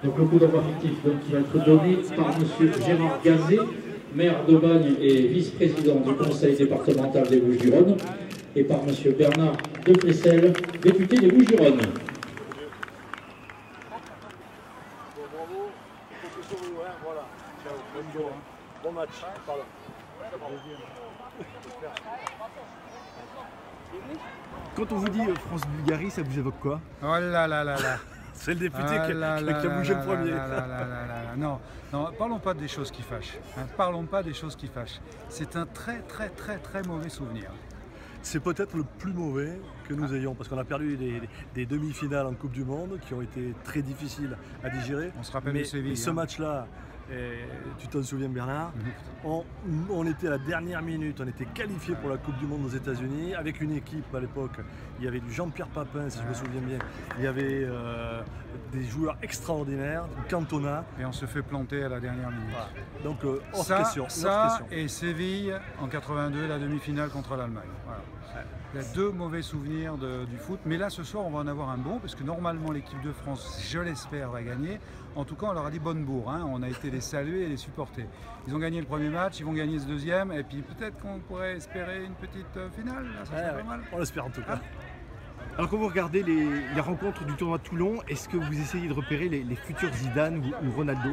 Donc le coup d'envoi fictif donc, qui va être donné par M. Gérard Gazet, maire d'Aubagne et vice-président du conseil départemental des Bouches-du-Rhône, et par M. Bernard de Flessel, député des Bouches-du-Rhône. Bon match, pardon. Quand on vous dit France-Bulgarie, ça vous évoque quoi? Oh là là là là. C'est le député qui a bougé le premier. Non, non, parlons pas des choses qui fâchent. Hein, parlons pas des choses qui fâchent. C'est un très mauvais souvenir. C'est peut-être le plus mauvais que nous ayons, parce qu'on a perdu des demi-finales en Coupe du Monde qui ont été très difficiles à digérer. On se rappelle de Séville. Mais ce match-là, tu t'en souviens Bernard, on était à la dernière minute, on était qualifié pour la Coupe du Monde aux États-Unis avec une équipe à l'époque. Il y avait du Jean-Pierre Papin, si je me souviens bien. Il y avait des joueurs extraordinaires, Cantona. Et on se fait planter à la dernière minute. Voilà. Donc hors ça, question. Ça et Séville en 82, la demi-finale contre l'Allemagne. Voilà. Il y a deux mauvais souvenirs du foot, mais là ce soir on va en avoir un bon, parce que normalement l'équipe de France, je l'espère, va gagner. En tout cas on leur a dit bonne bourre, hein. On a été les saluer et les supporter. Ils ont gagné le premier match, ils vont gagner ce deuxième, et puis peut-être qu'on pourrait espérer une petite finale, là, ça serait pas mal. On l'espère en tout cas. Alors quand vous regardez les rencontres du tournoi de Toulon, est-ce que vous essayez de repérer les futurs Zidane ou Ronaldo?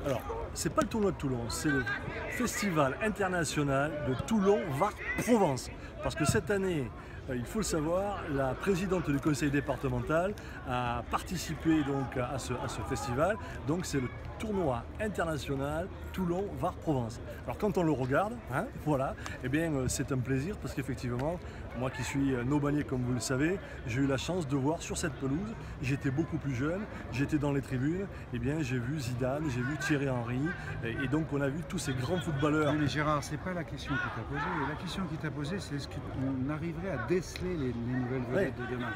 Alors, c'est pas le tournoi de Toulon, c'est le Festival international de Toulon-Var-Provence. Parce que cette année, il faut le savoir, la présidente du conseil départemental a participé donc à ce festival. Donc c'est le tournoi international Toulon-Var-Provence. Alors quand on le regarde, hein, voilà, eh bien c'est un plaisir parce qu'effectivement, moi qui suis aubagnais comme vous le savez, j'ai eu la chance de voir sur cette pelouse, j'étais beaucoup plus jeune, j'étais dans les tribunes, eh bien j'ai vu Zidane, j'ai vu Thierry Henry, et donc on a vu tous ces grands footballeurs. Oui, mais Gérard, c'est pas la question qu'il t'a posée. La question qu'il t'a posée, c'est est-ce qu'on arriverait à déceler les nouvelles vedettes de demain?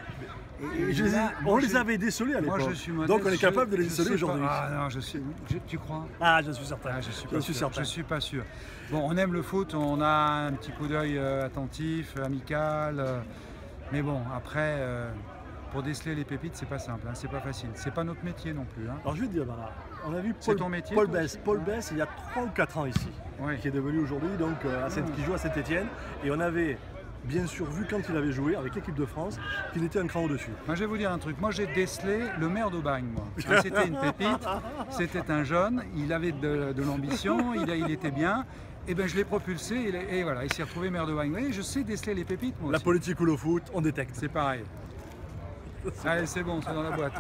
On les avait décelés à l'époque, donc on est capable de les déceler aujourd'hui. Ah non, tu crois? Ah, je suis certain. Ah, je suis pas sûr. Bon, on aime le foot, on a un petit coup d'œil attentif, amical, mais bon, après, pour déceler les pépites, c'est pas simple, hein, c'est pas facile. C'est pas notre métier non plus. Hein. Alors je vais te dire, on a vu Paul Bess il y a 3 ou 4 ans ici, oui. Qui est devenu aujourd'hui donc qui joue à Saint-Étienne, et on avait bien sûr vu quand il avait joué avec l'équipe de France qu'il était un cran au-dessus. Moi je vais vous dire un truc, moi j'ai décelé le maire d'Aubagne, moi. C'était une pépite, c'était un jeune, il avait de l'ambition, il était bien. Et bien je l'ai propulsé et voilà, il s'est retrouvé maire d'Aubagne. Vous voyez, je sais déceler les pépites moi aussi. La politique ou le foot, on détecte. C'est pareil. Allez, c'est bon, c'est dans la boîte.